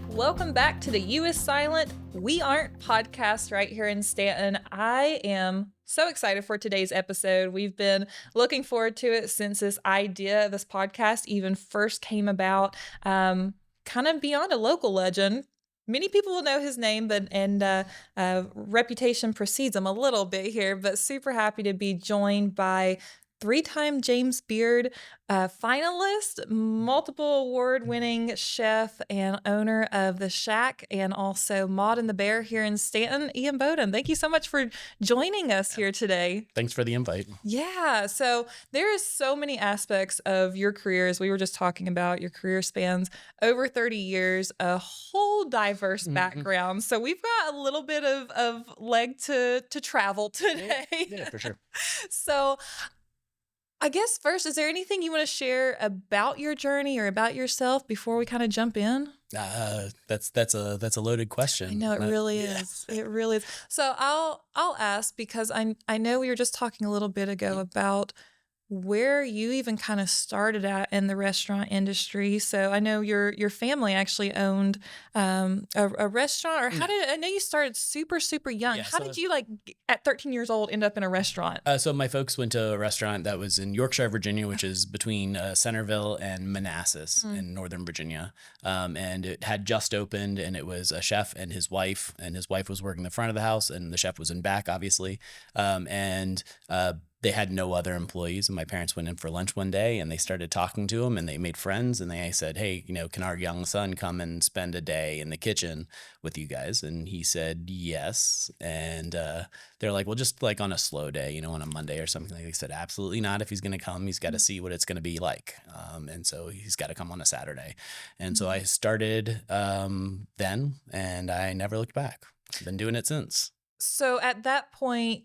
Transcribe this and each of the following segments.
Welcome back to the U is Silent, We Aren't podcast right here in Stanton. I am so excited for today's episode. We've been looking forward to it since this idea of this podcast even first came about, kind of beyond a local legend. Many people will know his name, but reputation precedes him a little bit here, but super happy to be joined by three-time James Beard finalist, multiple award-winning chef and owner of The Shack, and also Maud and the Bear here in Stanton, Ian Boden. Thank you so much for joining us here today. Thanks for the invite. Yeah, so there is so many aspects of your career, as we were just talking about. Your career spans over 30 years, a whole diverse background. So we've got a little bit of leg to travel today. Yeah, for sure. So I guess first, is there anything you want to share about your journey or about yourself before we kind of jump in? That's a loaded question. I know it really is. It really is. So I'll ask, because I know we were just talking a little bit ago about where you even kind of started at in the restaurant industry. So I know your family actually owned a restaurant, or I know you started super young. Yeah, how did you, like, at 13 years old, end up in a restaurant? So my folks went to a restaurant that was in Yorkshire, Virginia, which is between Centerville and Manassas in Northern Virginia. And it had just opened, and it was a chef and his wife was working the front of the house, and the chef was in back, obviously. They had no other employees, and my parents went in for lunch one day, and they started talking to him, and they made friends, and they said, hey, can our young son come and spend a day in the kitchen with you guys? And he said yes. And they're like, well, just like on a slow day, on a Monday or something. They said, absolutely not. If he's going to come, he's got to see what it's going to be like. And so he's got to come on a Saturday. And so I started then, and I never looked back. I've been doing it since. So at that point,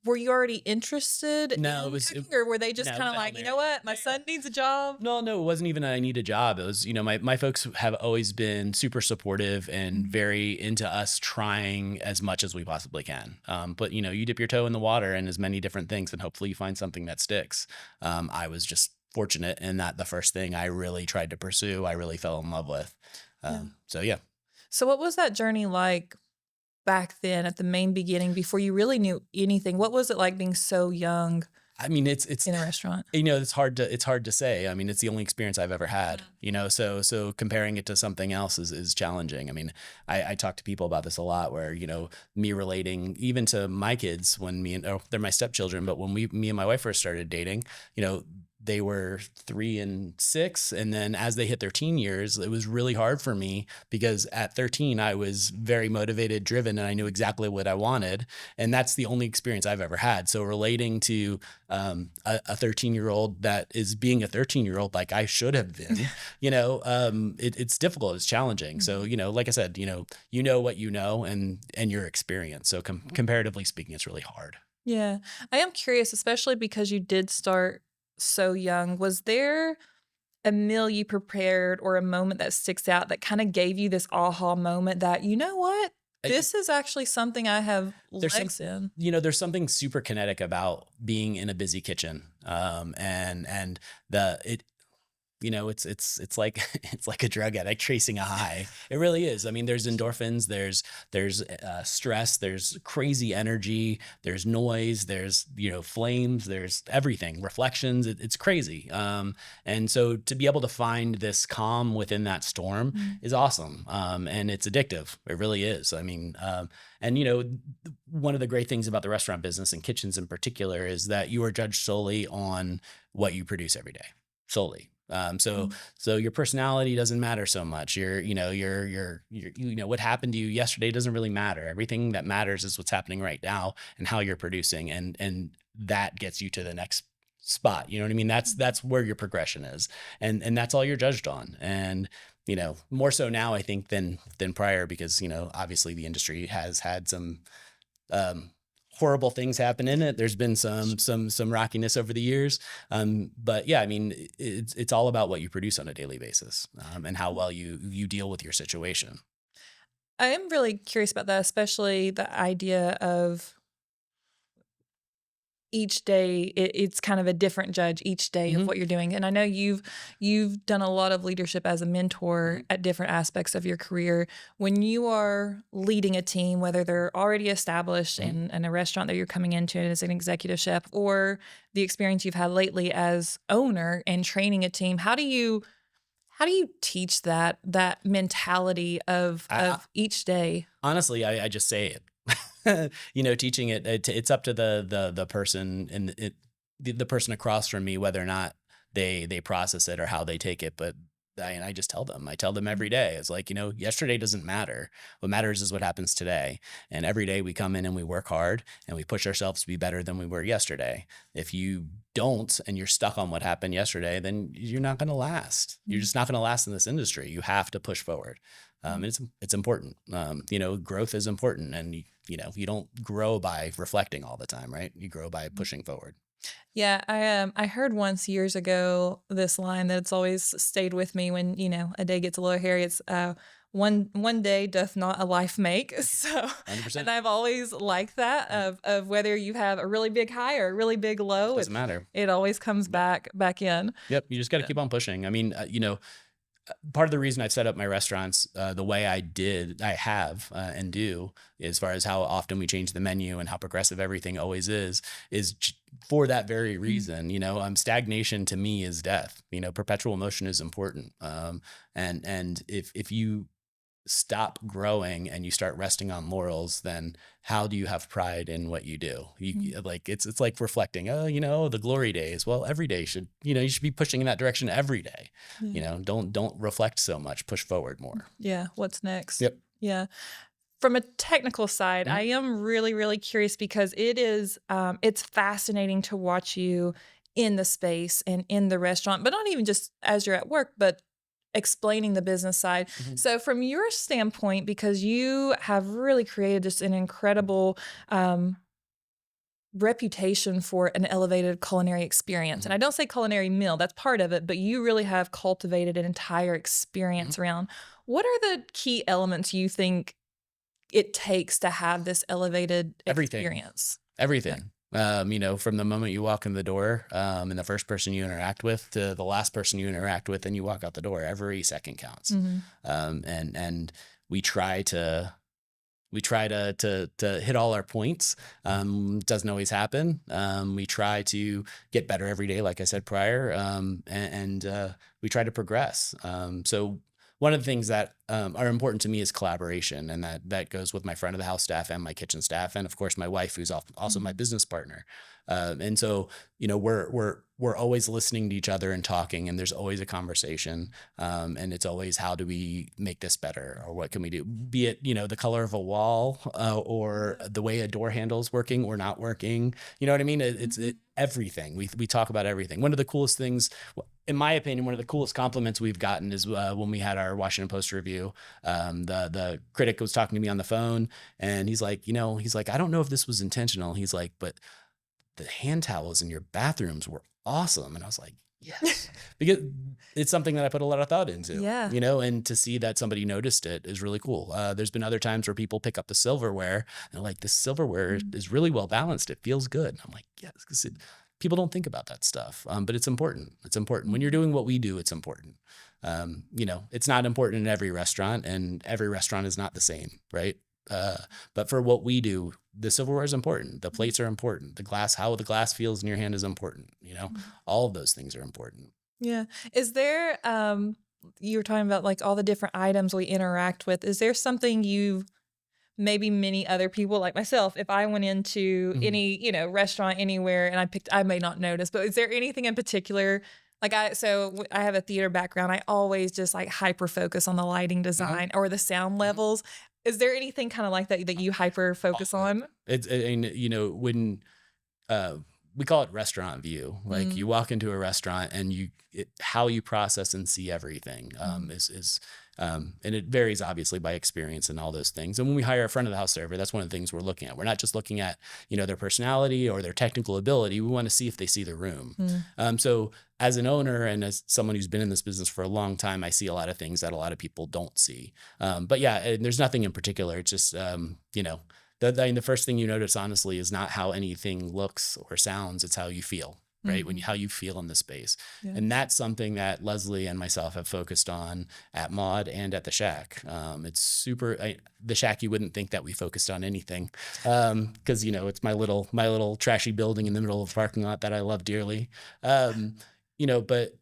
were you already interested in cooking, or were they just kind of like, you know what, my son needs a job? No, it wasn't even I need a job. It was, my folks have always been super supportive and very into us trying as much as we possibly can. But, you dip your toe in the water in as many different things, and hopefully you find something that sticks. I was just fortunate in that the first thing I really tried to pursue, I really fell in love with. So, yeah. So what was that journey like back then at the main beginning, before you really knew anything? What was it like being so young? I mean, it's in a restaurant. It's hard to say. I mean, it's the only experience I've ever had. So comparing it to something else is challenging. I mean, I talk to people about this a lot, where me relating even to my kids when they're my stepchildren, but when me and my wife first started dating, they were 3 and 6. And then as they hit their teen years, it was really hard for me, because at 13, I was very motivated, driven, and I knew exactly what I wanted. And that's the only experience I've ever had. So relating to a 13-year-old that is being a 13-year-old like I should have been, it's difficult. It's challenging. So, like I said, what you know and your experience. So comparatively speaking, it's really hard. Yeah. I am curious, especially because you did start so young. Was there a meal you prepared or a moment that sticks out that kind of gave you this aha moment that, you know what, this is actually something I have legs in? There's something super kinetic about being in a busy kitchen. It's like a drug addict chasing a high. It really is. I mean, there's endorphins, there's stress, there's crazy energy, there's noise, there's flames, there's everything, reflections. It's crazy. And so to be able to find this calm within that storm is awesome. And it's addictive. It really is. I mean, one of the great things about the restaurant business, and kitchens in particular, is that you are judged solely on what you produce every day. Solely. So your personality doesn't matter so much. Your what happened to you yesterday doesn't really matter. Everything that matters is what's happening right now and how you're producing, and that gets you to the next spot. You know what I mean? That's where your progression is, and that's all you're judged on. And more so now, I think, than prior, because obviously the industry has had some horrible things happen in it. There's been some rockiness over the years. But yeah, I mean, it's all about what you produce on a daily basis, and how well you deal with your situation. I am really curious about that, especially the idea of each day it's kind of a different judge each day of Mhm. what you're doing. And I know you've done a lot of leadership as a mentor Mhm. at different aspects of your career. When you are leading a team, whether they're already established Mhm. in a restaurant that you're coming into as an executive chef, or the experience you've had lately as owner and training a team, how do you teach that mentality I of each day? honestly, I just say it. Teaching it's up to the person and the person across from me whether or not they process it or how they take it. But I just tell them. I tell them every day. It's like, yesterday doesn't matter. What matters is what happens today. And every day we come in and we work hard and we push ourselves to be better than we were yesterday. If you don't and you're stuck on what happened yesterday, then you're not going to last. You're just not going to last in this industry. You have to push forward. Mm. It's important. Growth is important, and you don't grow by reflecting all the time, right? You grow by pushing forward. Yeah, I heard once years ago this line that's always stayed with me when, a day gets a little hairy. It's one day doth not a life make. So, Hundred and percent. I've always liked that of whether you have a really big high or a really big low, Doesn't matter. it always comes Yep. back in. Yep. You just got to Yeah. keep on pushing. I mean, part of the reason I've set up my restaurants the way I have and do, as far as how often we change the menu and how progressive everything always is for that very Mm. reason. Stagnation to me is death. Perpetual motion is important. And if you stop growing and you start resting on laurels, then how do you have pride in what you do? Mm. Like it's like reflecting, the glory days. Well, every day you should be pushing in that direction every day. Yeah. Don't reflect so much, push forward more. Yeah. What's next? Yep. Yeah. From a technical side, Mhm. I am really, really curious because it's fascinating to watch you in the space and in the restaurant, but not even just as you're at work, but explaining the business side. Mhm. So, from your standpoint, because you have really created just an incredible um, reputation for an elevated culinary experience, and Mhm. I don't say culinary meal, that's part of it, but you really have cultivated an entire Mhm. experience around. What are the key elements you think it takes to have this elevated Everything. experience? Okay. Everything. From the moment you walk in the door, and the first person you interact with to the last person you interact with, and you walk out the door, every second counts. Mhm. And we try to hit all our points. Doesn't always happen. We try to get better every day, like I said prior, and we try to progress. So one of the things that are important to me is collaboration, and that goes with my front of the house staff and my kitchen staff, and of course my wife, who's also my Mhm. business partner. And so we're always listening to each other and talking, and there's always a conversation. And it's always, how do we make this better, or what can we do? Be it the color of a wall, or the way a door handle is working or not working. You know what I mean? It's everything. We talk about everything. One of the coolest things, in my opinion, one of the coolest compliments we've gotten is when we had our Washington Post review. The critic was talking to me on the phone, and he's like, I don't know if this was intentional. He's like, but the hand towels in your bathrooms were awesome. And I was like, yes, because it's something that I put a lot of thought into, Yeah. and to see that somebody noticed it is really cool. There's been other times where people pick up the silverware and they're like, this silverware Mm. is really well balanced. It feels good. And I'm like, yes, because people don't think about that stuff. But it's important. It's important when you're Mhm. doing what we do. It's important. It's not important in every restaurant, and every restaurant is not the same, right? Uh, but for what we do, the silverware is important. The Mhm. plates are important. How the glass feels in your hand is important. Mhm. All of those things are important. Yeah. Is there, you were talking about like all the different items we interact with. Is there something maybe many other people like myself, if I went into Mhm. any, restaurant anywhere and I may not notice, but is there anything in particular? Like I have a theater background. I always just like hyper focus on the lighting Uh-huh. design or the sound Mhm. levels. Is there anything kind of like that you hyper All focus of it. on? And when uh, we call it restaurant view. Like, Mm. you walk into a restaurant and how you process and see everything Mhm. and it varies obviously by experience and all those things. And when we hire a front of the house server, that's one of the things we're looking at. We're not just looking at their personality or their technical ability. We want to see if they see the room. Mm. So as an owner and as someone who's been in this business for a long time, I see a lot of things that a lot of people don't see. But yeah, and there's nothing in particular. It's just the first thing you notice, honestly, is not how anything looks or sounds. It's how you feel, right? Mhm. How you feel in the space. Yeah. And that's something that Leslie and myself have focused on at Maud and at the Shack. It's the Shack, you wouldn't think that we focused on anything. Cause it's my little trashy building in the middle of a parking lot that I love dearly. But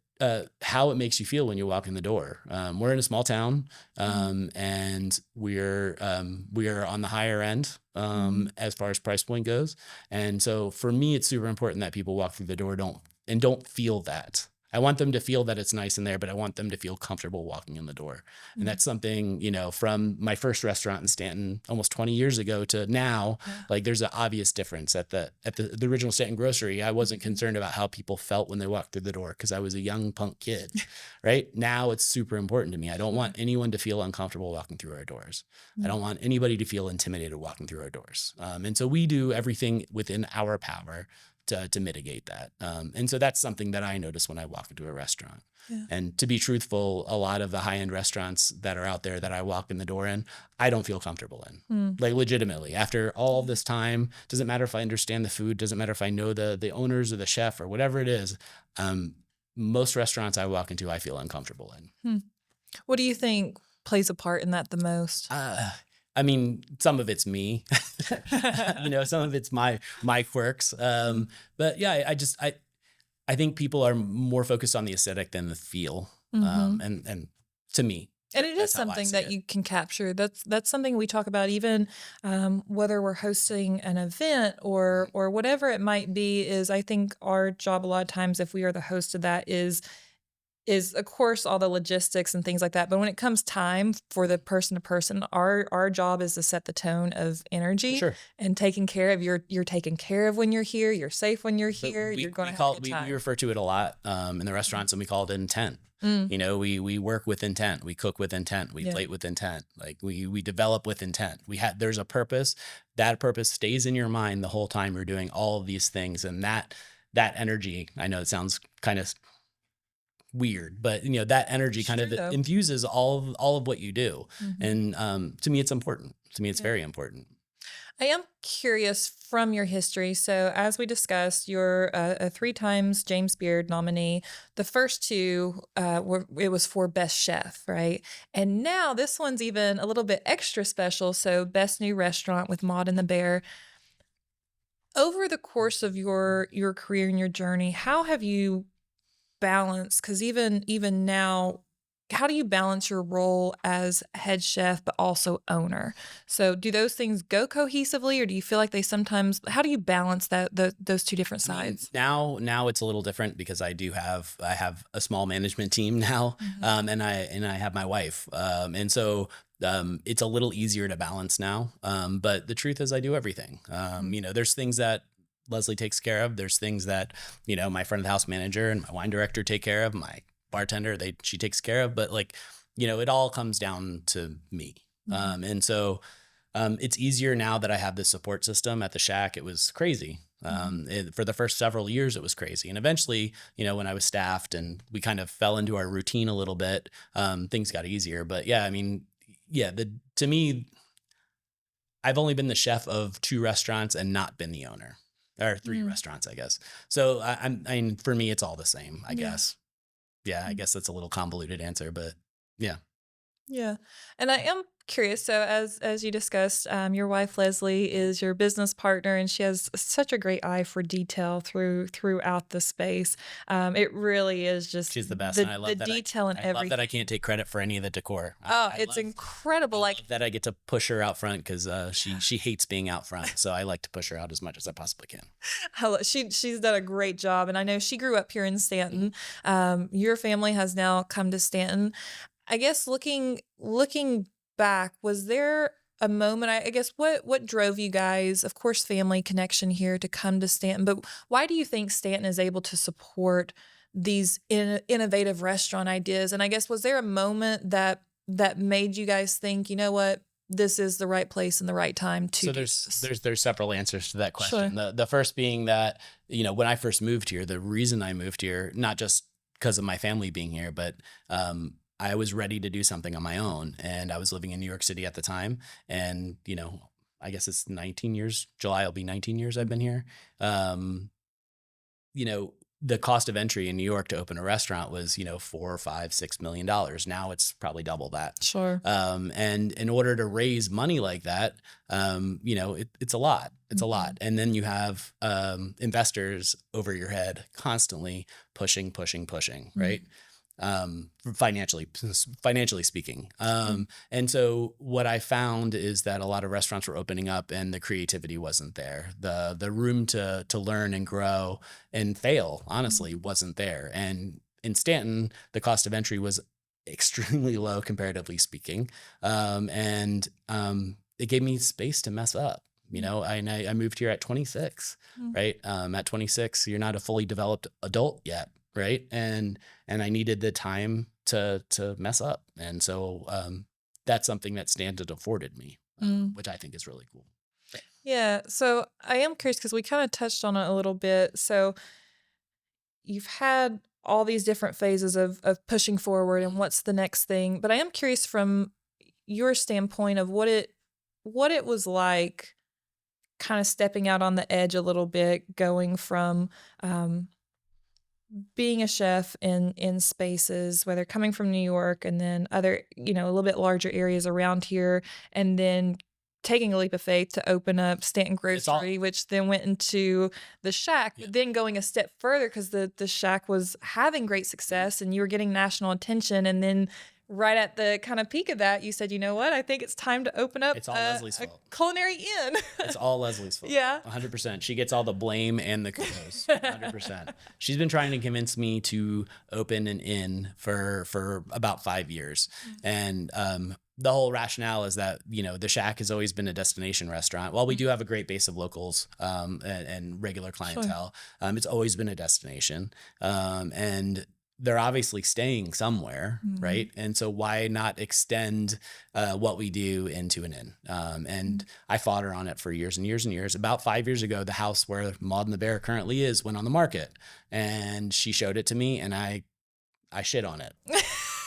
how it makes you feel when you walk in the door. We're in a small town, and we are on the higher end Mhm. as far as price point goes. And so for me, it's super important that people walk through the door don't feel that. I want them to feel that it's nice in there, but I want them to feel comfortable walking in the door. And Mhm. that's something, from my first restaurant in Stanton almost 20 years ago to now, Yeah. like there's an obvious difference at the original Stanton grocery. I wasn't Mhm. concerned about how people felt when they walked through the door because I was a young punk kid, right? Now it's super important to me. I don't Sure. want anyone to feel uncomfortable walking through our doors. I Mm. don't want anybody to feel intimidated walking through our doors. And so we do everything within our power to mitigate that. And so that's something that I notice when I walk into a restaurant. Yeah. And to be truthful, a lot of the high end restaurants that are out there that I walk in the door in, I don't feel comfortable in. Mm. Like legitimately, after all this time, doesn't matter if I understand the food, doesn't matter if I know the owners or the chef or whatever it is. Most restaurants I walk into, I feel uncomfortable in. Hmm. What do you think plays a part in that the most? I mean, some of it's me, some of it's my quirks. But yeah, I think people are more focused on the aesthetic than the feel. Mhm. And to me, And it is that's how I something see that it. you can capture. That's something we talk about even whether we're hosting an event or whatever it might be. Is I think our job a lot of times, if we are the host of that, is of course all the logistics and things like that. But when it comes time for the person to person, our job is to set the tone of For energy sure. and taking care of you're taken care of when you're here. You're safe when you're But here. You're we going we to have a call good we time. refer to it a lot in the restaurants, and we call it intent. Mm, We work with intent. We cook with intent. We yeah. plate with intent. Like we develop with intent. There's a purpose. That purpose stays in your mind the whole time you're doing all of these things, and that energy. I know it sounds kind of weird, but that energy It's kind true of though. infuses all of what you do. Mhm. And to me, it's important. To me, it's Yeah. very important. I am curious from your history. So, as we discussed, you're a three times James Beard nominee. The first two it was for Best Chef, right? And now this one's even a little bit extra special. So, Best New Restaurant with Maud and the Bear. Over the course of your career and your journey, how have you balance because even now how do you balance your role as head chef but also owner? So do those things go cohesively or do you feel like they sometimes how do you balance those two different I mean, sides? now it's a little different because I have a small management team now, Mhm. and I have my wife, and so it's a little easier to balance now. But the truth is, I do everything. Mm. There's things that Leslie takes care of. There's things that my front of the house manager and my wine director take care of. My bartender, she takes care of. But like it all comes down to me, Mhm. and so. It's easier now that I have this support system at the Shack. It was crazy. Mhm. For the first several years, it was crazy. And eventually, when I was staffed and we kind of fell into our routine a little bit, things got easier. But yeah, I mean, yeah, to me, I've only been the chef of two restaurants and not been the owner, or three Mm. restaurants, I guess. So I mean, for me, it's all the same, I Yeah. guess. Yeah, I Mm. guess that's a little convoluted answer, but yeah. Yeah. And I am curious. So as you discussed, your wife Leslie is your business partner and she has such a great eye for detail throughout the space. It really is just She's the best, and the detail in I love that I everything. can't take credit for any of the decor. Oh, I it's love incredible. I Like love that I get to push her out front because she hates being out front, so I like to push her out as much as I possibly can. she's done a great job, and I know she grew up here in Mhm. Stanton. Your family has now come to Stanton. I guess looking back, was there a moment? I guess what drove you guys? Of course, family connection here to come to Stanton, but why do you think Stanton is able to support these innovative restaurant ideas? And I guess was there a moment that made you guys think, you know what, this is the right place and the right time to So do there's this? there's there's several answers to that Sure. question. The first being that when I first moved here, the reason I moved here, not just because of my family being here, but I was ready to do something on my own, and I was living in New York City at the time, and I guess it's 19 years. July will be 19 years I've been here. Um, you know, the cost of entry in New York to open a restaurant was, 4, 5, $6 million. Now it's probably double that. Sure. And in order to raise money like that, it's a lot. It's a lot. And then you have investors over your head constantly pushing, right? Financially speaking. And so what I found is that a lot of restaurants were opening up and the creativity wasn't there. The room to learn and grow and fail, honestly, wasn't there. And in Stanton, the cost of entry was extremely low, comparatively speaking. And it gave me space to mess up. I moved here at 26, right? At 26, you're not a fully developed adult yet. Right. And I needed the time to mess up. And so that's something that Stanton afforded me, which I think is really cool. Yeah. So I am curious because we kind of touched on it a little bit. So you've had all these different phases of pushing forward and what's the next thing. But I am curious from your standpoint of what it was like kind of stepping out on the edge a little bit, going from being a chef in spaces, whether coming from New York and then other, a little bit larger areas around here, and then taking a leap of faith to open up Stanton Grocery, which then went into the Shack, but then going a step further because the Shack was having great success and you were getting national attention. And then right at the kind of peak of that, you said, you know what, I think it's time to open up a culinary inn. It's all Leslie's fault. Yeah. 100%. She gets all the blame and the kudos. 100%. She's been trying to convince me to open an inn for about 5 years. And the whole rationale is that, the Shack has always been a destination restaurant. While we do have a great base of locals and regular clientele, it's always been a destination. And they're obviously staying somewhere, right? And so why not extend what we do into an inn? And I fought her on it for years and years and years. About 5 years ago, the house where Maud and the Bear currently is went on the market. And she showed it to me and I shit on it.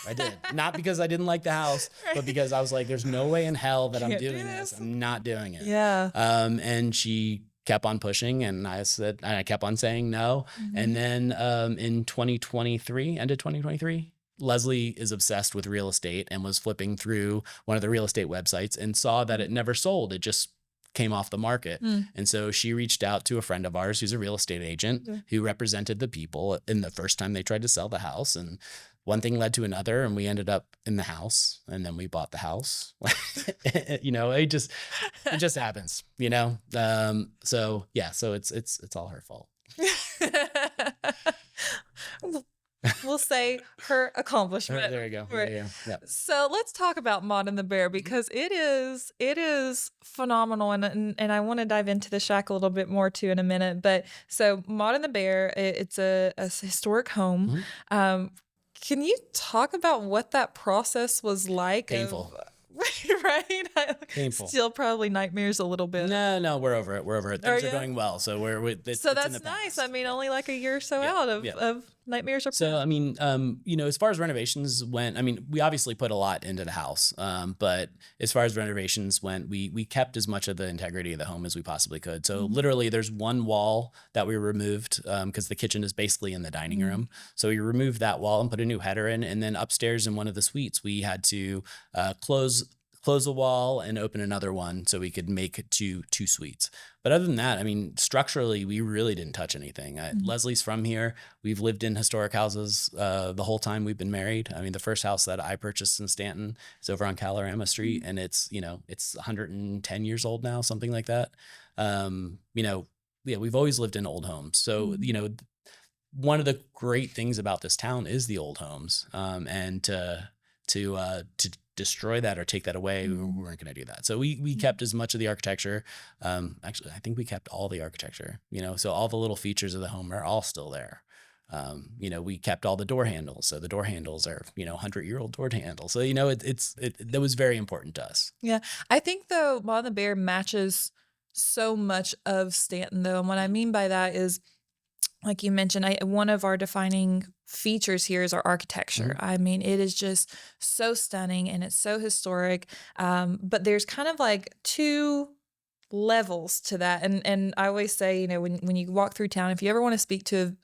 I did. Not because I didn't like the house, but because I was like, there's no way in hell that I'm doing this. I'm not doing it. Yeah. And she kept on pushing and I kept on saying no. And then in 2023, end of 2023, Leslie is obsessed with real estate and was flipping through one of the real estate websites and saw that it never sold. It just came off the market. And so she reached out to a friend of ours who's a real estate agent who represented the people in the first time they tried to sell the house. And one thing led to another and we ended up in the house and then we bought the house. It just happens, so yeah, so it's all her fault. We'll say her accomplishment. There you go. Right. Yeah. So let's talk about Maud and the Bear because it is phenomenal, and I want to dive into the Shack a little bit more too in a minute. But so Maud and the Bear, it's a historic home. Can you talk about what that process was like? Painful. Right? Painful. Still probably nightmares a little bit. No, we're over it. Things are going well. So so that's nice. I mean, only like a year or so out of nightmares. So, I mean, as far as renovations went, I mean, we obviously put a lot into the house. But as far as renovations went, we kept as much of the integrity of the home as we possibly could. So literally there's one wall that we removed because the kitchen is basically in the dining room. So we removed that wall and put a new header in. And then upstairs in one of the suites, we had to close the wall and open another one so we could make two suites. But other than that, I mean, structurally, we really didn't touch anything. Leslie's from here. We've lived in historic houses the whole time we've been married. I mean, the first house that I purchased in Stanton is over on Calorama Street, and it's 110 years old now, something like that. We've always lived in old homes. So, one of the great things about this town is the old homes, and to destroy that or take that away, we weren't going to do that. So we kept as much of the architecture. Actually, I think we kept all the architecture, so all the little features of the home are all still there. We kept all the door handles. So the door handles are, 100-year-old door handles. So, that was very important to us. Yeah. I think though, Maud and the Bear matches so much of Stanton though. And what I mean by that is, like you mentioned, one of our defining features here is our architecture. I mean, it is just so stunning and it's so historic. But there's kind of like two levels to that. And I always say, when you walk through town, if you ever want to speak to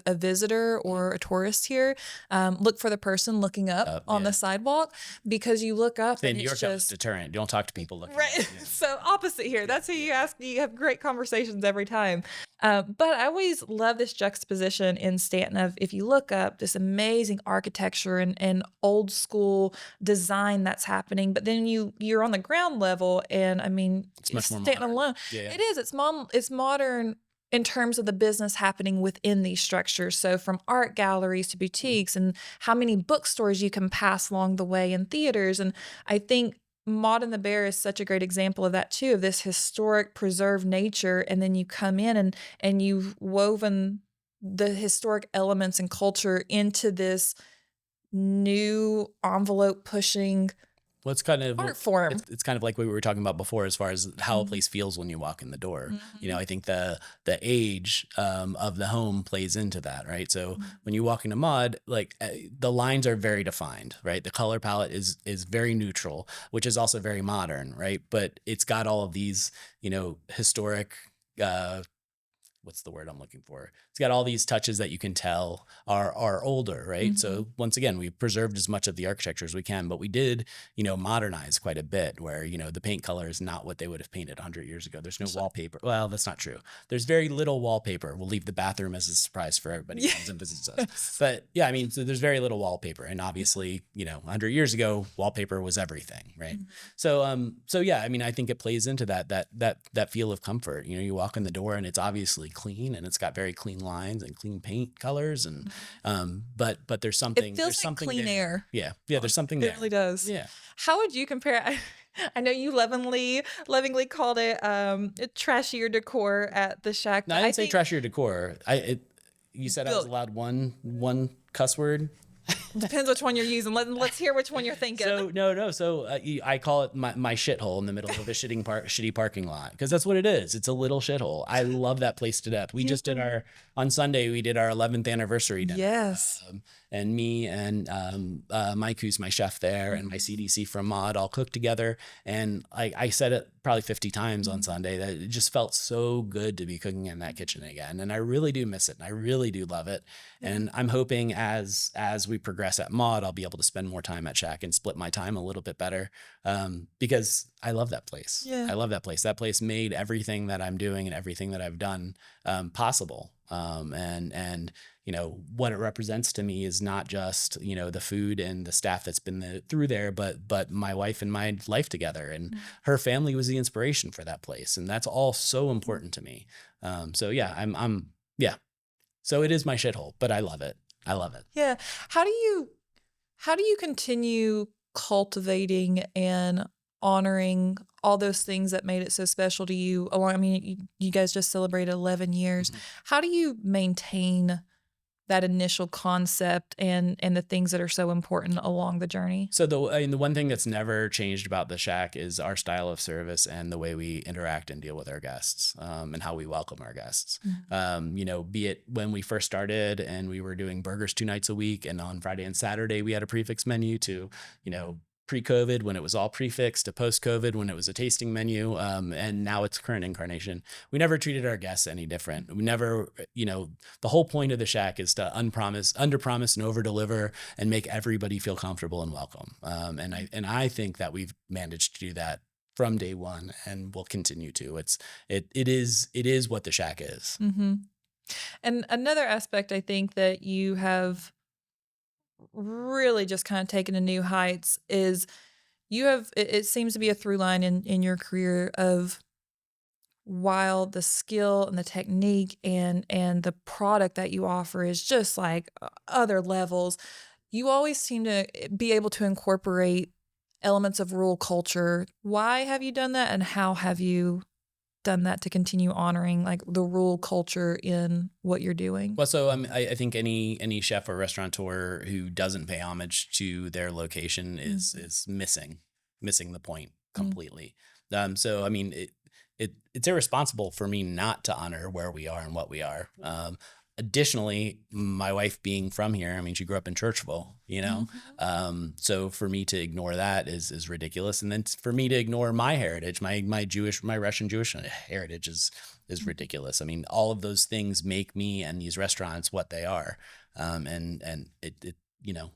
a visitor or a tourist here, look for the person looking up on the sidewalk, because you look up In and New it's York, that was just deterrent. Don't talk to people looking right. up. Yeah. So opposite here. That's who you ask. You have great conversations every time. But I always love this juxtaposition in Stanton of, if you look up, this amazing architecture and old school design that's happening, but then you're on the ground level, and I mean, It's much more Stanton modern. alone, Yeah. it is. It's modern in terms of the business happening within these structures. So from art galleries to boutiques, and how many bookstores you can pass along the way, and theaters. And I think Maud and the Bear is such a great example of that too, of this historic preserved nature. And then you come in and you've woven the historic elements and culture into this new envelope pushing Well, it's kind of art form. it's kind of like what we were talking about before, as far as how a place feels when you walk in the door. I think the age of the home plays into that, right? So when you walk into Mod, like the lines are very defined, right? The color palette is very neutral, which is also very modern, right? But it's got all of these, historic. What's the word I'm looking for? It's got all these touches that you can tell are older, right? So once again, we preserved as much of the architecture as we can, but we did, modernize quite a bit, where, the paint color is not what they would have painted 100 years ago. There's no wallpaper. Well, that's not true. There's very little wallpaper. We'll leave the bathroom as a surprise for everybody who comes and visits us. But yeah, I mean, so there's very little wallpaper. And obviously, 100 years ago, wallpaper was everything, right? So yeah, I mean, I think it plays into that feel of comfort. You walk in the door and it's obviously clean, and it's got very clean lines and clean paint colors, and but there's something, It feels like clean air. Yeah, there's something there. It really does. Yeah. How would you compare? I know you lovingly called it trashier decor at the Shack. No, I didn't say trashier decor. You said I was allowed one cuss word. Depends which one you're using. Let's hear which one you're thinking. So no. So I call it my shithole in the middle of a shitty parking lot, because that's what it is. It's a little shithole. I love that place to death. We just did on Sunday, we did our 11th anniversary dinner. Yes. And me and Mike, who's my chef there, and my CDC from Mod all cooked together. And I said it probably 50 times on Sunday that it just felt so good to be cooking in that kitchen again. And I really do miss it. And I really do love it. And I'm hoping as we progress at Mod, I'll be able to spend more time at Shack and split my time a little bit better, because I love that place. Yeah. I love that place. That place made everything that I'm doing and everything that I've done possible. And what it represents to me is not just, the food and the staff that's been through there, but my wife and my life together, and her family was the inspiration for that place. And that's all so important to me. So yeah, I'm yeah. So it is my shithole, but I love it. I love it. Yeah. How do you continue cultivating and honoring all those things that made it so special to you? I mean, you guys just celebrated 11 years. How do you maintain that initial concept and the things that are so important along the journey? So the one thing that's never changed about the Shack is our style of service and the way we interact and deal with our guests, and how we welcome our guests. Be it when we first started and we were doing burgers 2 nights a week, and on Friday and Saturday we had a prefix menu, to, pre-COVID when it was all prefixed, to post-COVID when it was a tasting menu, and now it's current incarnation. We never treated our guests any different. We never, the whole point of the Shack is to underpromise and overdeliver and make everybody feel comfortable and welcome. And I think that we've managed to do that from day one, and will continue to. It is what the Shack is. Mm-hmm. And another aspect I think that you have really just kind of taken to new heights is it seems to be a through line in your career of, while the skill and the technique and the product that you offer is just like other levels, you always seem to be able to incorporate elements of rural culture. Why have you done that, and how have you done that to continue honoring like the rural culture in what you're doing? Well, so I think any chef or restaurateur who doesn't pay homage to their location is missing the point completely. So I mean, it's irresponsible for me not to honor where we are and what we are. additionally, my wife being from here, I mean, she grew up in Churchville, you know? So for me to ignore that is ridiculous. And then for me to ignore my heritage, my Russian Jewish heritage is ridiculous. I mean, all of those things make me and these restaurants what they are. And it, you know,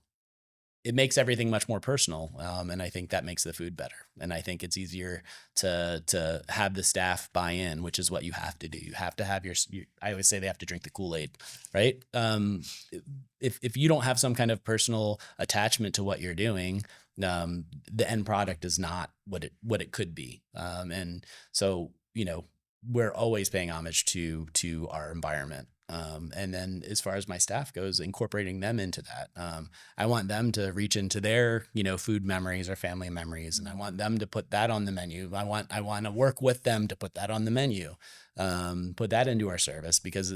it makes everything much more personal. And I think that makes the food better. And I think it's easier to have the staff buy in, which is what you have to do. You have to have I always say they have to drink the Kool-Aid, right? If you don't have some kind of personal attachment to what you're doing, the end product is not what it could be. And so, you know, we're always paying homage to our environment. And then as far as my staff goes, incorporating them into that, I want them to reach into their, you know, food memories or family memories. And I want them to put that on the menu. I want to work with them to put that on the menu, put that into our service, because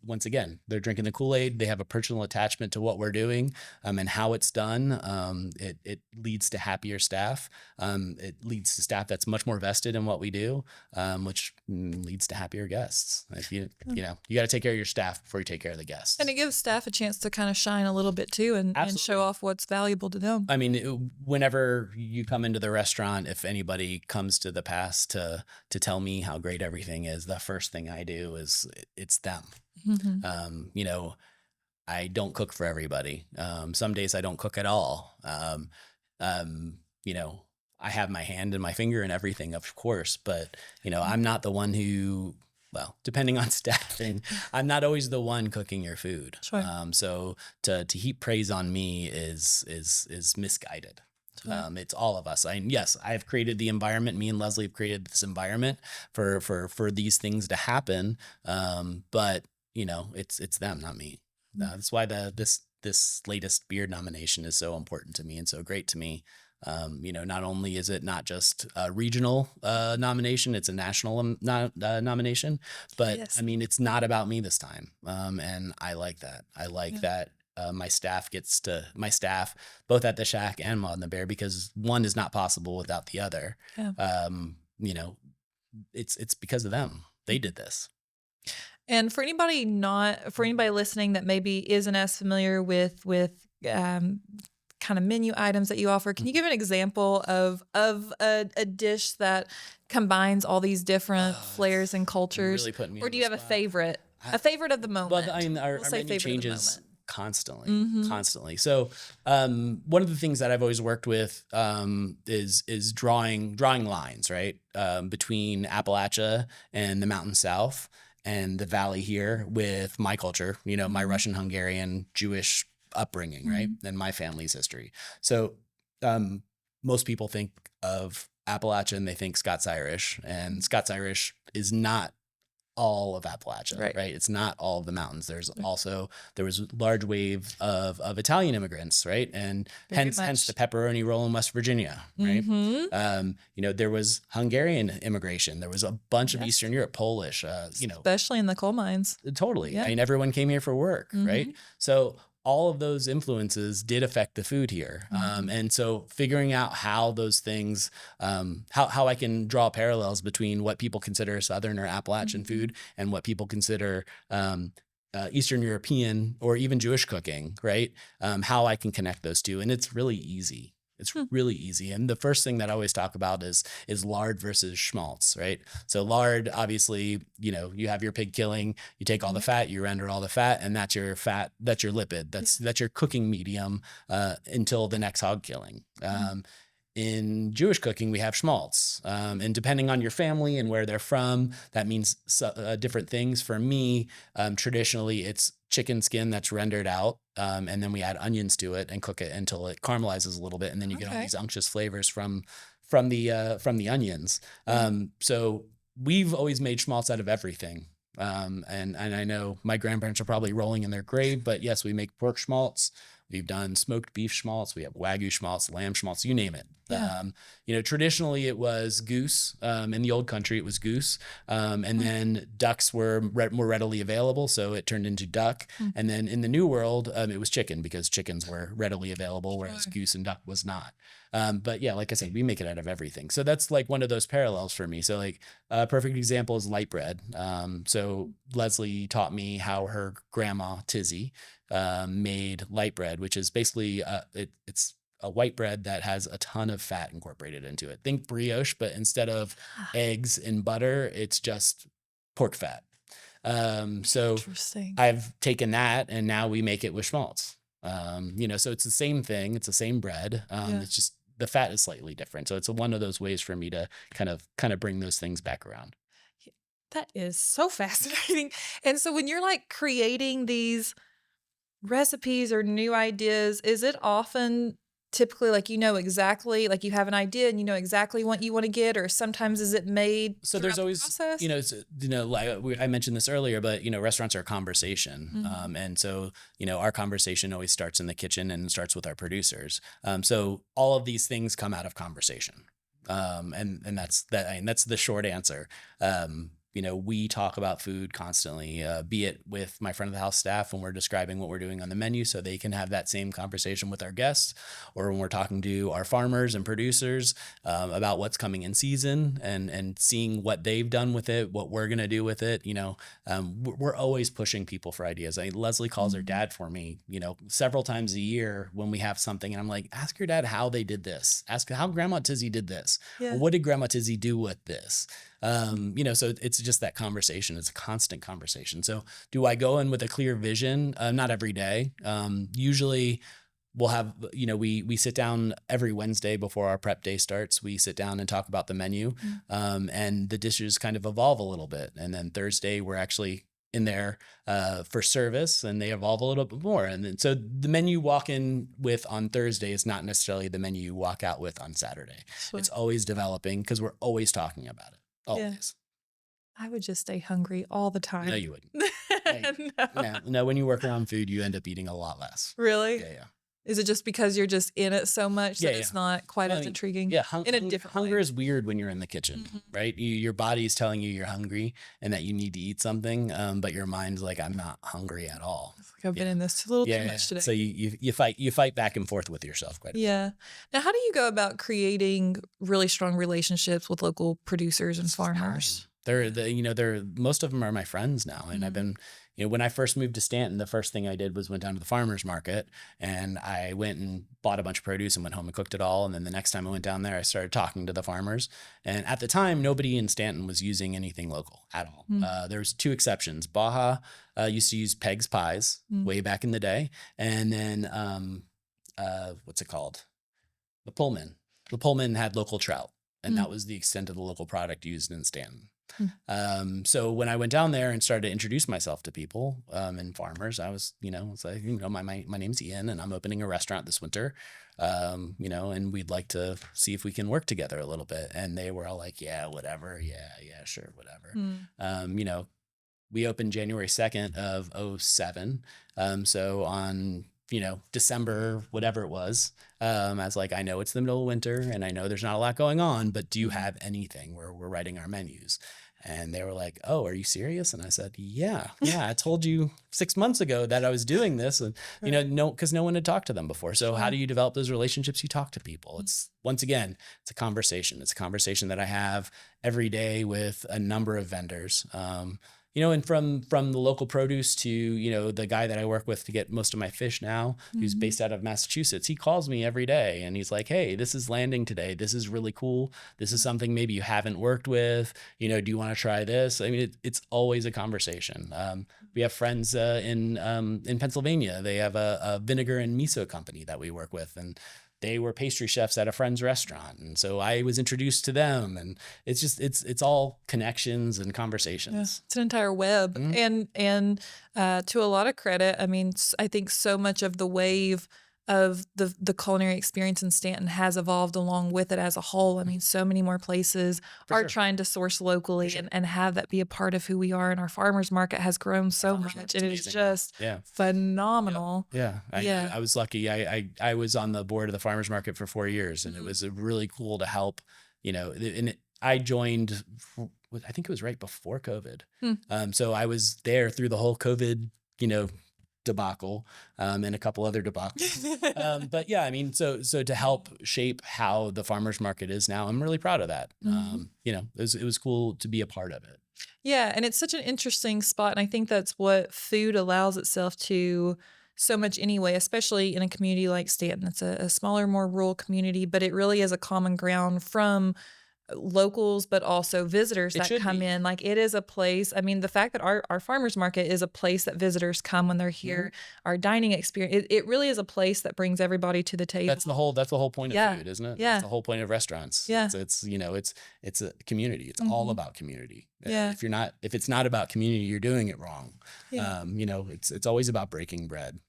once again, they're drinking the Kool-Aid. They have a personal attachment to what we're doing, and how it's done. It leads to happier staff. It leads to staff that's much more vested in what we do, which leads to happier guests. If you know, you got to take care of your staff before you take care of the guests. And it gives staff a chance to kind of shine a little bit too, and show off what's valuable to them. I mean, whenever you come into the restaurant, if anybody comes to the past to tell me how great everything is, the first thing I do is it's them. You know, I don't cook for everybody. Some days I don't cook at all. You know, I have my hand and my finger in everything, of course, but you know, I'm not the one who, well, depending on staffing, I'm not always the one cooking your food. Sure. So to heap praise on me is misguided. Sure. It's all of us. Yes, I've created the environment. Me and Leslie have created this environment for these things to happen. But you know, it's them, not me. That's why this latest beard nomination is so important to me and so great to me. You know, not only is it not just a regional nomination, it's a national nomination, but yes. I mean, it's not about me this time. And I like that. I like that. My staff, both at the Shack and Maud and the Bear, because one is not possible without the other. Yeah. You know, it's because of them. They did this. And for anybody listening that maybe isn't as familiar with kind of menu items that you offer, can you give an example of a dish that combines all these different flares and cultures? Really putting me or do you have a favorite of the moment? Well, I mean, our menu changes constantly. So one of the things that I've always worked with is drawing lines, right, between Appalachia and the Mountain South and the Valley here with my culture, you know, my Russian, Hungarian, Jewish upbringing, right, and my family's history. So most people think of Appalachia and they think Scots-Irish, and Scots-Irish is not all of Appalachia, right? It's not all of the mountains. There was a large wave of Italian immigrants, right? And hence the pepperoni roll in West Virginia, right? You know, there was Hungarian immigration. There was a bunch of Eastern Europe, Polish, you know. Especially in the coal mines. Totally. Yeah. I mean, everyone came here for work, right? So all of those influences did affect the food here. And so figuring out how those things, how I can draw parallels between what people consider Southern or Appalachian food and what people consider Eastern European or even Jewish cooking, right? How I can connect those two. And it's really easy. It's really easy. And the first thing that I always talk about is lard versus schmaltz, right? So lard, obviously, you know, you have your pig killing, you take all the fat, you render all the fat, and that's your fat, that's your lipid, that's your cooking medium until the next hog killing. In Jewish cooking, we have schmaltz. And depending on your family and where they're from, that means different things. For me, traditionally, it's chicken skin that's rendered out. And then we add onions to it and cook it until it caramelizes a little bit. And then you get all these unctuous flavors from the onions. So we've always made schmaltz out of everything. And I know my grandparents are probably rolling in their grave, but yes, we make pork schmaltz. We've done smoked beef schmaltz. We have Wagyu schmaltz, lamb schmaltz, you name it. Yeah. Traditionally it was goose. In the old country, it was goose. And then ducks were more readily available. So it turned into duck. And then in the new world, it was chicken because chickens were readily available, whereas goose and duck was not. But yeah, like I said, we make it out of everything. So that's like one of those parallels for me. So like a perfect example is light bread. So Leslie taught me how her grandma Tizzy made light bread, which is basically it's a white bread that has a ton of fat incorporated into it. Think brioche, but instead of eggs and butter, it's just pork fat. So Interesting. I've taken that and now we make it with schmaltz. So it's the same thing. It's the same bread. It's just the fat is slightly different. So it's one of those ways for me to kind of bring those things back around. That is so fascinating. And so when you're like creating these recipes or new ideas, is it often typically like exactly, like you have an idea and you know exactly what you want to get, or sometimes is it made So throughout there's the always, process? like I mentioned this earlier, but restaurants are a conversation. And so, our conversation always starts in the kitchen and starts with our producers. So all of these things come out of conversation. And that's that. I mean, that's the short answer. We talk about food constantly, be it with my front of the house staff when we're describing what we're doing on the menu so they can have that same conversation with our guests, or when we're talking to our farmers and producers about what's coming in season and seeing what they've done with it, what we're going to do with it. We're always pushing people for ideas. Leslie calls her dad for me, several times a year when we have something. And I'm like, ask your dad how they did this. Ask how Grandma Tizzy did this. Yeah. Or what did Grandma Tizzy do with this? So it's just that conversation. It's a constant conversation. So do I go in with a clear vision? Not every day. Usually we'll have, we sit down every Wednesday before our prep day starts. We sit down and talk about the menu, and the dishes kind of evolve a little bit. And then Thursday we're actually in there for service, and they evolve a little bit more. And then so the menu you walk in with on Thursday is not necessarily the menu you walk out with on Saturday. Sure. It's always developing because we're always talking about it. Always. I would just stay hungry all the time. No, you wouldn't. No, when you work around food, you end up eating a lot less. Really? Yeah. Is it just because you're just in it so much that it's not quite as intriguing? Yeah, in a different hunger way. is weird when you're in the kitchen, right? Your body is telling you you're hungry and that you need to eat something, but your mind's like, I'm not hungry at all. It's like I've been in this a little too much today. So you fight back and forth with yourself quite a bit. Yeah. Now, how do you go about creating really strong relationships with local producers and farmers? They're most of them are my friends now, and I've been. When I first moved to Stanton, the first thing I did was went down to the farmer's market, and I went and bought a bunch of produce and went home and cooked it all. And then the next time I went down there, I started talking to the farmers. And at the time, nobody in Stanton was using anything local at all. There's two exceptions. Baja used to use Peg's Pies way back in the day. And then what's it called? The Pullman. The Pullman had local trout, and that was the extent of the local product used in Stanton. So when I went down there and started to introduce myself to people and farmers, I was, it's like, my name's Ian and I'm opening a restaurant this winter, and we'd like to see if we can work together a little bit. And they were all like, yeah, whatever. Yeah, sure. Whatever. We opened January 2nd of 2007. So on, December, whatever it was, I was like, I know it's the middle of winter and I know there's not a lot going on, but do you have anything where we're writing our menus? And they were like, oh, are you serious? And I said, yeah, I told you 6 months ago that I was doing this. And, because no one had talked to them before. So how do you develop those relationships? You talk to people. It's, once again, it's a conversation. It's a conversation that I have every day with a number of vendors. And from the local produce to, the guy that I work with to get most of my fish now, who's based out of Massachusetts, he calls me every day and he's like, hey, this is landing today. This is really cool. This is something maybe you haven't worked with. Do you want to try this? I mean, it's always a conversation. We have friends in Pennsylvania. They have a vinegar and miso company that we work with, and they were pastry chefs at a friend's restaurant. And so I was introduced to them, and it's just, it's all connections and conversations. Yeah, it's an entire web. And to a lot of credit, I mean, I think so much of the wave of the culinary experience in Stanton has evolved along with it as a whole. I mean, so many more places For are sure. trying to source locally Sure. and have that be a part of who we are. And our farmers market has grown so Farmers much, market's and it is amazing now. just Yeah. phenomenal. Yeah. Yeah. I was lucky. I was on the board of the farmers market for 4 years, and it was really cool to help, I joined, I think it was right before COVID. So I was there through the whole COVID, debacle, and a couple other debacles. But yeah, I mean, so to help shape how the farmers market is now, I'm really proud of that. It was cool to be a part of it. Yeah, and it's such an interesting spot, and I think that's what food allows itself to so much anyway, especially in a community like Stanton. It's a smaller, more rural community, but it really is a common ground from locals, but also visitors It that should come be. in. Like, it is a place. I mean, the fact that our farmers market is a place that visitors come when they're here, our dining experience, it really is a place that brings everybody to the table. That's the whole point Yeah. of food, isn't it? Yeah. That's the whole point of restaurants. Yeah. It's a community. It's all about community. Yeah. If it's not about community, you're doing it wrong. Yeah. It's always about breaking bread.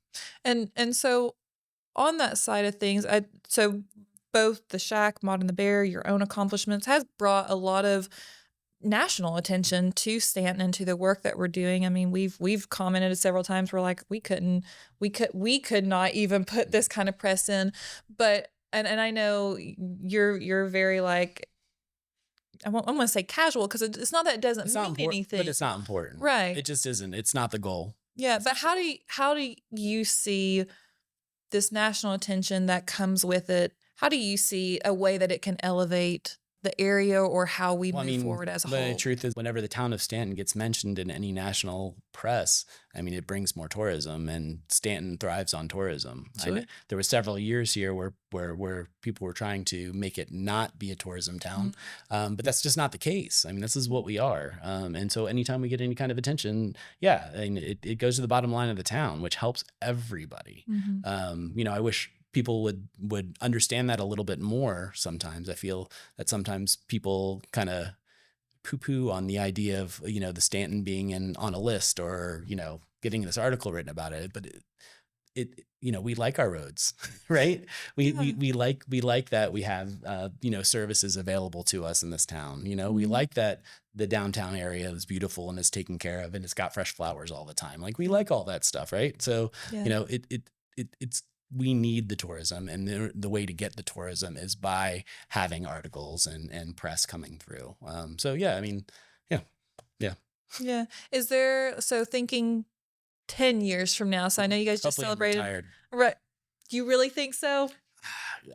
And so on that side of things, so both the Shack, Mod and the Bear, your own accomplishments has brought a lot of national attention to Stanton and to the work that we're doing. I mean, we've commented several times. We're like, we could not even put this kind of press in, but and I know you're very like, I'm going to say casual, because it's not that it doesn't mean anything, but it's not important. Right. It just isn't. It's not the goal. Yeah, but how do you see this national attention that comes with it? How do you see a way that it can elevate the area, or how we move forward as a whole? The truth is, whenever the town of Stanton gets mentioned in any national press, I mean, it brings more tourism, and Stanton thrives on tourism. Sure. There were several years here where people were trying to make it not be a tourism town, but that's just not the case. I mean, this is what we are, and so anytime we get any kind of attention, I mean, it goes to the bottom line of the town, which helps everybody. I wish people would understand that a little bit more. Sometimes I feel that sometimes people kind of poo-poo on the idea of, the Stanton being on a list, or, getting this article written about it. But we like our roads, right? We like that we have, services available to us in this town. We like that the downtown area is beautiful and is taken care of, and it's got fresh flowers all the time. Like, we like all that stuff, right? So, it's we need the tourism, and the way to get the tourism is by having articles and press coming through. I mean, yeah. Is there, so thinking 10 years from now, so I know you guys just hopefully I'm celebrated. retired. Right. Do you really think so?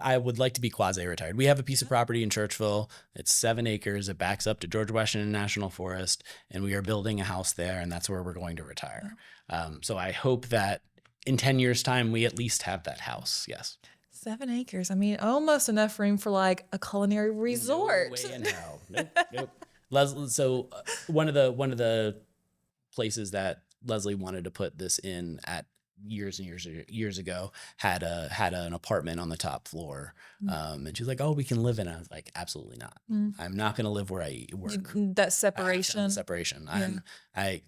I would like to be quasi-retired. We have a piece of property in Churchville. It's 7 acres. It backs up to George Washington National Forest, and we are building a house there, and that's where we're going to retire. So I hope that in 10 years' time, we at least have that house. Yes. 7 acres. I mean, almost enough room for like a culinary resort. No way in hell. Nope. Leslie, so one of the places that Leslie wanted to put this in at years and years ago had an apartment on the top floor, and she's like, "Oh, we can live in it." I was like, "Absolutely not. I'm not going to live where I work." That separation. Separation. I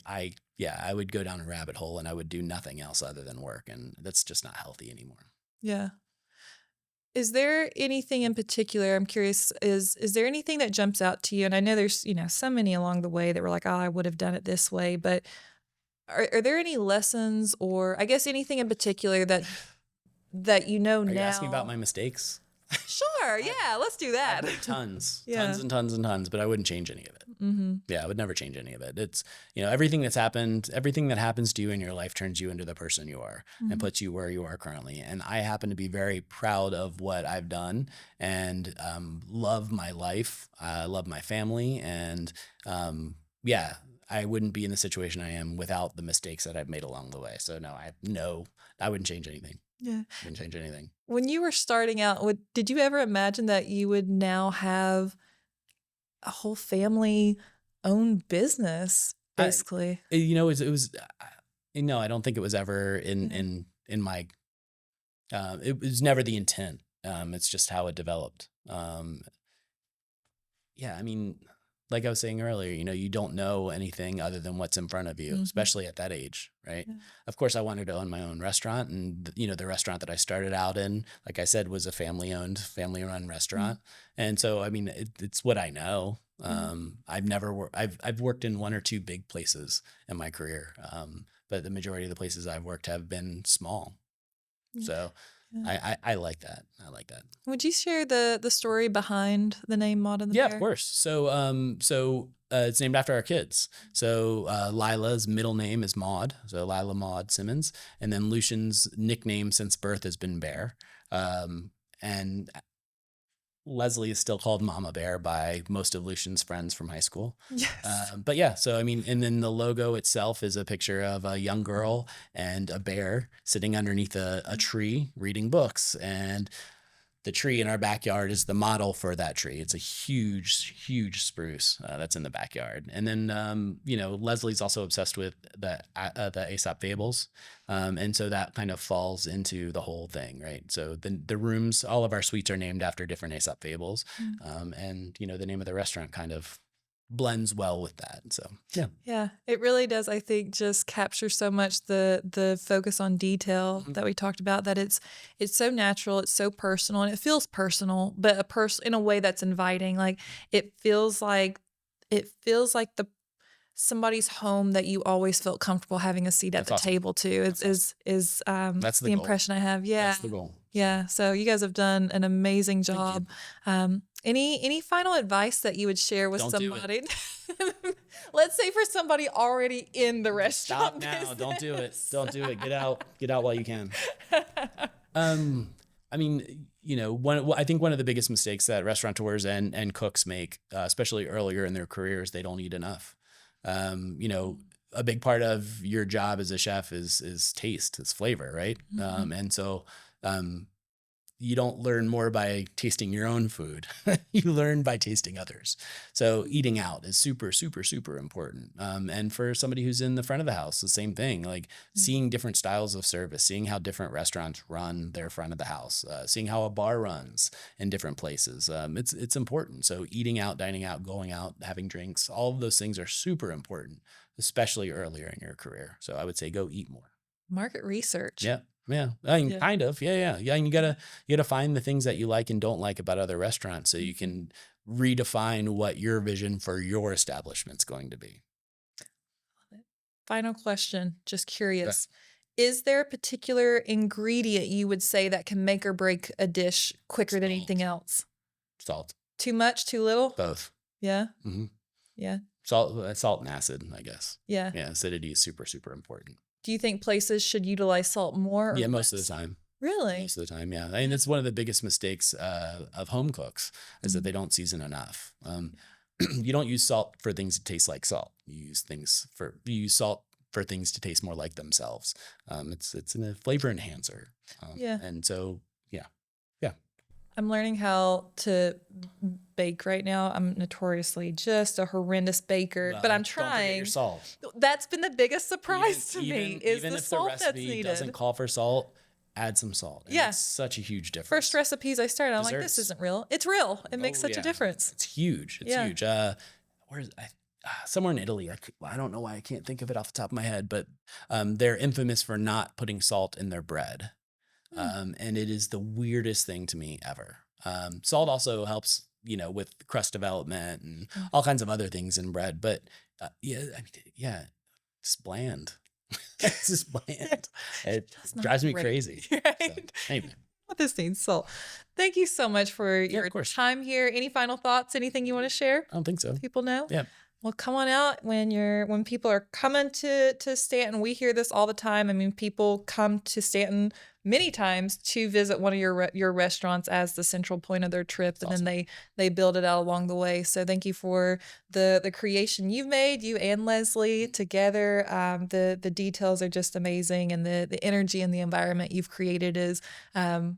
would go down a rabbit hole, and I would do nothing else other than work, and that's just not healthy anymore. Yeah. Is there anything in particular, I'm curious, is there anything that jumps out to you? And I know there's, so many along the way that were like, oh, I would have done it this way, but are there any lessons, or I guess anything in particular that Are now? you asking about my mistakes? Sure. Yeah. Let's do that. Tons and tons, but I wouldn't change any of it. Yeah, I would never change any of it. It's, everything that happens to you in your life turns you into the person you are and puts you where you are currently. And I happen to be very proud of what I've done, and love my life. I love my family. And I wouldn't be in the situation I am without the mistakes that I've made along the way. So I wouldn't change anything. Yeah. Wouldn't change anything. When you were starting out, did you ever imagine that you would now have a whole family owned business, basically? It was, I don't think it was ever in my, it was never the intent. It's just how it developed. I mean, like I was saying earlier, you don't know anything other than what's in front of you, especially at that age, right? Yeah. Of course, I wanted to own my own restaurant, and the restaurant that I started out in, like I said, was a family-run restaurant, and so I mean, it's what I know. I've worked in one or two big places in my career, but the majority of the places I've worked have been small. So I like that. I like that. Would you share the story behind the name Maud and the Yeah, Bear? of course. So it's named after our kids. So Lila's middle name is Maud, so Lila Maud Simmons, and then Lucian's nickname since birth has been Bear, and Leslie is still called Mama Bear by most of Lucian's friends from high school. Yes. But yeah, so I mean, and then the logo itself is a picture of a young girl and a bear sitting underneath a tree reading books. And the tree in our backyard is the model for that tree. It's a huge, huge spruce that's in the backyard. And then, Leslie's also obsessed with the Aesop fables. And so that kind of falls into the whole thing, right? So the rooms, all of our suites are named after different Aesop fables. And, the name of the restaurant kind of blends well with that. So Yeah, it really does. I think just capture so much the focus on detail that we talked about, that it's so natural, it's so personal, and it feels personal, but in a way that's inviting. Like it feels like the somebody's home that you always felt comfortable having a seat at That's the awesome. table too. Is That's the goal. impression I have. Yeah. That's the goal. Yeah. So you guys have done an amazing job. Any final advice that you would share with Don't do somebody? Let's say for somebody already in the restaurant. Stop now. business. Don't do it. Don't do it. Get out while you can. I mean, I think one of the biggest mistakes that restaurateurs and cooks make, especially earlier in their careers, they don't eat enough. A big part of your job as a chef is taste, is flavor, right? And so, you don't learn more by tasting your own food. You learn by tasting others. So eating out is super, super, super important. And for somebody who's in the front of the house, the same thing, like seeing different styles of service, seeing how different restaurants run their front of the house, seeing how a bar runs in different places. It's important. So eating out, dining out, going out, having drinks, all of those things are super important, especially earlier in your career. So I would say go eat more. Market research. Yeah. Yeah. I mean, kind of. Yeah. And you gotta find the things that you like and don't like about other restaurants so you can redefine what your vision for your establishment's going to be. Final question. Just curious. Is there a particular ingredient you would say that can make or break a dish quicker than anything else? Salt. Too much, too little? Both. Yeah. Mm-hmm. Yeah. Salt and acid, I guess. Yeah. Yeah. Acidity is super, super important. Do you think places should utilize salt more? Or Yeah, most less? of the time. Really? Most of the time, yeah. I mean, that's one of the biggest mistakes of home cooks is that they don't season enough. You don't use salt for things to taste like salt. You use salt for things to taste more like themselves. It's a flavor enhancer. Yeah. And so, yeah. I'm learning how to bake right now. I'm notoriously just a horrendous baker, but I'm Don't forget trying. your salt. That's been the biggest surprise to me is even the if salt the that's recipe needed. doesn't call for salt, add some salt. And Yeah. it's such a huge difference. First recipes I started, I'm like, this Desserts. isn't real. It's real. It makes such a Yeah. difference. It's huge. It's Yeah. huge. Somewhere in Italy, I don't know why I can't think of it off the top of my head, but they're infamous for not putting salt in their bread. And it is the weirdest thing to me ever. Salt also helps, with crust development and all kinds of other things in bread. But it's bland. It's just bland. It drives me crazy. Right? So, anyway. This needs salt. Thank you so much for your of course. time here. Any final thoughts? Anything you want to share? I don't think so. People know? Yeah. Well, come on out when people are coming to Stanton. We hear this all the time. I mean, people come to Stanton many times to visit one of your restaurants as the central point of their trip, and then they build it out along the way. So thank you for the creation you've made, you and Leslie together. The details are just amazing, and the energy and the environment you've created is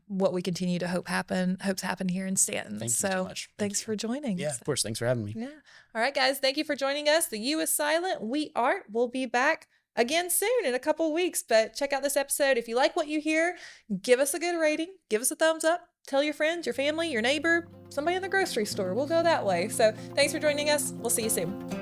what we continue to hopes happen here in Stanton. Thank you so much. Thanks for joining. Yeah, of course. Thanks for having me. Yeah. All right, guys. Thank you for joining us. The U is silent. We art. We'll be back again soon in a couple of weeks. But check out this episode. If you like what you hear, give us a good rating. Give us a thumbs up. tell your friends, your family, your neighbor, somebody in the grocery store. We'll go that way. So thanks for joining us. We'll see you soon.